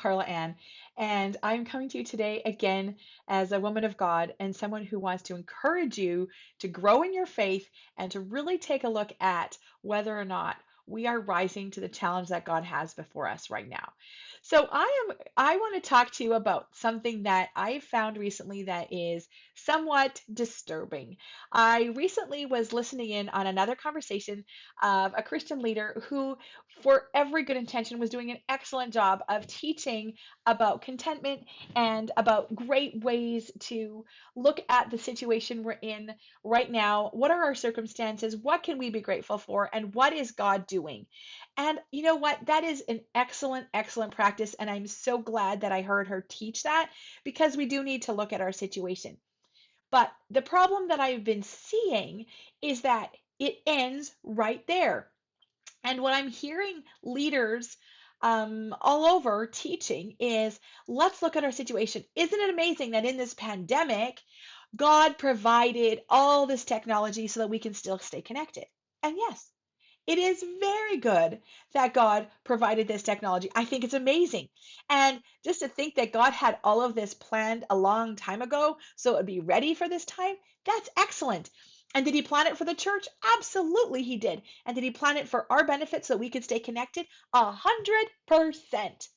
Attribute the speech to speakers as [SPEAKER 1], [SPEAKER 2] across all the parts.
[SPEAKER 1] Carla Ann, and I'm coming to you today again as a woman of God and someone who wants to encourage you to grow in your faith and to really take a look at whether or not we are rising to the challenge that God has before us right now. So I want to talk to you about something that I found recently that is somewhat disturbing. I recently was listening in on another conversation of a Christian leader who, for every good intention, was doing an excellent job of teaching about contentment and about great ways to look at the situation we're in right now. What are our circumstances? What can we be grateful for? And what is God doing? And you know what? That is an excellent, excellent practice. And I'm so glad that I heard her teach that because we do need to look at our situation. But the problem that I've been seeing is that it ends right there. And what I'm hearing leaders all over teaching is let's look at our situation. Isn't it amazing that in this pandemic, God provided all this technology so that we can still stay connected? And yes, it is very good that God provided this technology. I think it's amazing. And just to think that God had all of this planned a long time ago so it would be ready for this time, that's excellent. And did he plan it for the church? Absolutely, he did. And did he plan it for our benefit so we could stay connected? 100%.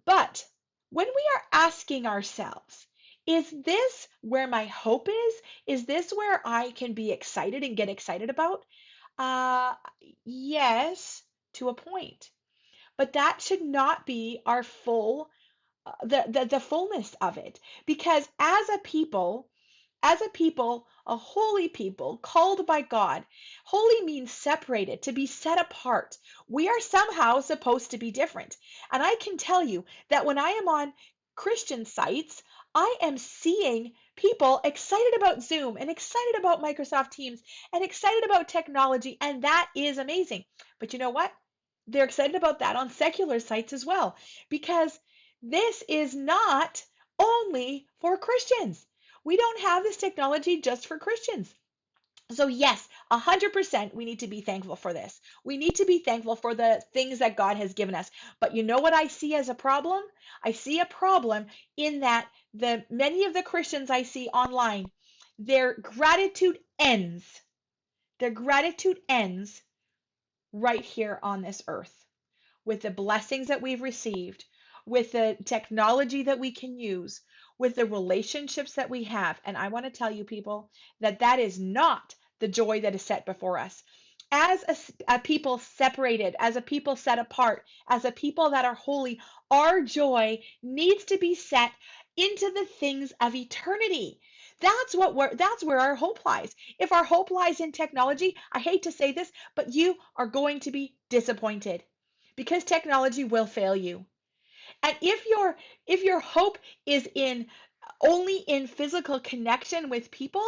[SPEAKER 1] But when we are asking ourselves, is this where my hope is? Is this where I can be excited and get excited about? Uh, yes, to a point. But that should not be our full the fullness of it. Because as a people, a holy people called by God, holy means separated, to be set apart. We are somehow supposed to be different. And I can tell you that when I am on Christian sites, I am seeing people excited about Zoom and excited about Microsoft Teams and excited about technology, and that is amazing. But you know what? They're excited about that on secular sites as well, because this is not only for Christians. We don't have this technology just for Christians. So yes, 100% we need to be thankful for this. We need to be thankful for the things that God has given us. But you know what I see as a problem? I see a problem in that the many of the Christians I see online, their gratitude ends. Their gratitude ends right here on this earth with the blessings that we've received, with the technology that we can use, with the relationships that we have. And I want to tell you, people, that that is not the joy that is set before us. As a people separated, as a people set apart, as a people that are holy, our joy needs to be set into the things of eternity. That's where our hope lies. If our hope lies in technology, I hate to say this, but you are going to be disappointed because technology will fail you. And if your hope is in only in physical connection with people,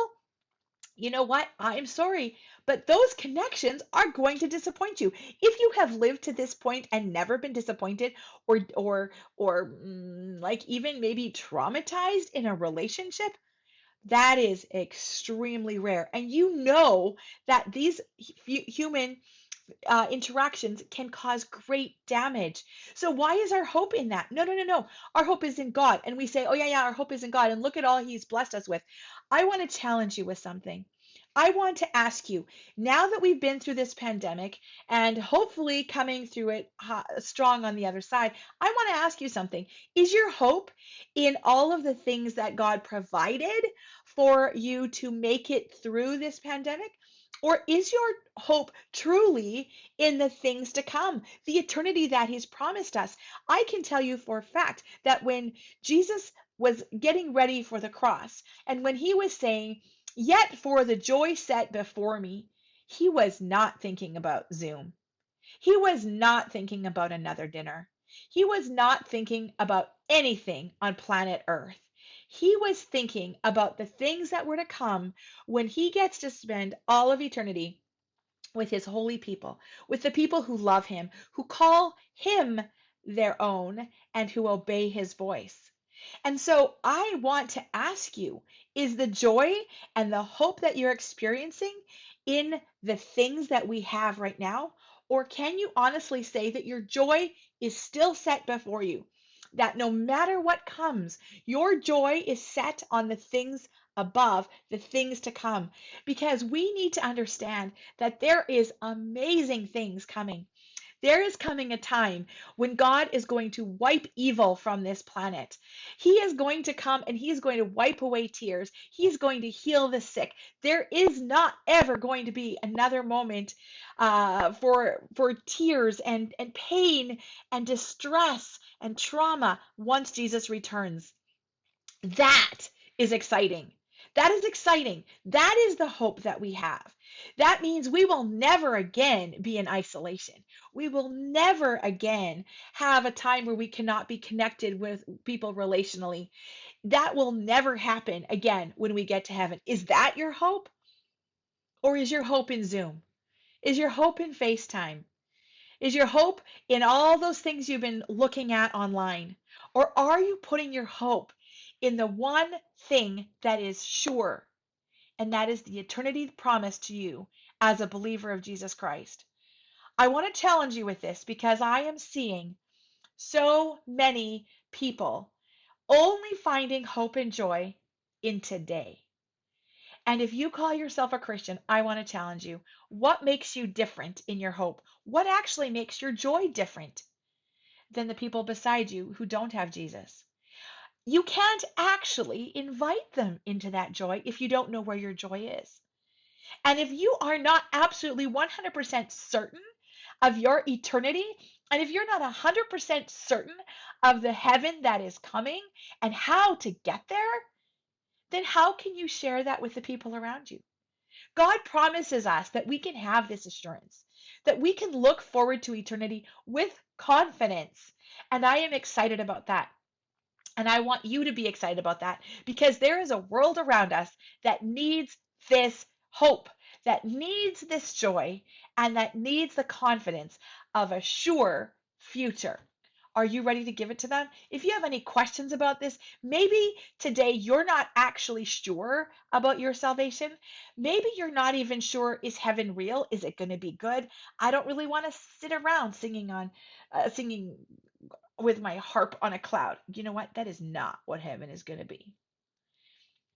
[SPEAKER 1] you know what? I'm sorry, but those connections are going to disappoint you. If you have lived to this point and never been disappointed or like even maybe traumatized in a relationship, that is extremely rare. And you know that these human interactions can cause great damage. So why is our hope in that? No, no, no, no. Our hope is in God. And we say, oh, yeah, yeah, our hope is in God. And look at all he's blessed us with. I want to challenge you with something. I want to ask you, now that we've been through this pandemic and hopefully coming through it strong on the other side, I want to ask you something. Is your hope in all of the things that God provided for you to make it through this pandemic? Or is your hope truly in the things to come, the eternity that he's promised us? I can tell you for a fact that when Jesus was getting ready for the cross and when he was saying, yet for the joy set before me, he was not thinking about Zoom. He was not thinking about another dinner. He was not thinking about anything on planet Earth. He was thinking about the things that were to come when he gets to spend all of eternity with his holy people, with the people who love him, who call him their own, and who obey his voice. And so I want to ask you, is the joy and the hope that you're experiencing in the things that we have right now? Or can you honestly say that your joy is still set before you? that no matter what comes, your joy is set on the things above, the things to come. Because we need to understand that there is amazing things coming. There is coming a time when God is going to wipe evil from this planet. He is going to come and He is going to wipe away tears. He is going to heal the sick. There is not ever going to be another moment for tears and pain and distress and trauma once Jesus returns. That is exciting. That is exciting. That is the hope that we have. That means we will never again be in isolation. We will never again have a time where we cannot be connected with people relationally. That will never happen again when we get to heaven. Is that your hope? Or is your hope in Zoom? Is your hope in FaceTime? Is your hope in all those things you've been looking at online? Or are you putting your hope in the one thing that is sure, and that is the eternity promised to you as a believer of Jesus Christ? I want to challenge you with this because I am seeing so many people only finding hope and joy in today. And if you call yourself a Christian, I want to challenge you. What makes you different in your hope? What actually makes your joy different than the people beside you who don't have Jesus? You can't actually invite them into that joy if you don't know where your joy is. And if you are not absolutely 100% certain of your eternity, and if you're not 100% certain of the heaven that is coming and how to get there, then how can you share that with the people around you? God promises us that we can have this assurance, that we can look forward to eternity with confidence. And I am excited about that. And I want you to be excited about that because there is a world around us that needs this hope, that needs this joy, and that needs the confidence of a sure future. Are you ready to give it to them? If you have any questions about this, maybe today you're not actually sure about your salvation. Maybe you're not even sure, is heaven real? Is it going to be good? I don't really want to sit around singing with my harp on a cloud. You know what? That is not what heaven is going to be.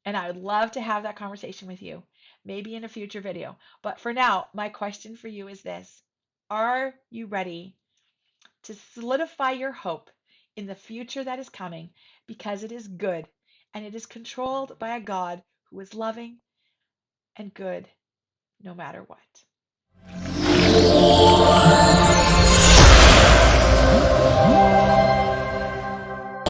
[SPEAKER 1] And I would love to have that conversation with you, maybe in a future video. But for now, my question for you is this: are you ready to solidify your hope in the future that is coming because it is good and it is controlled by a God who is loving and good no matter what?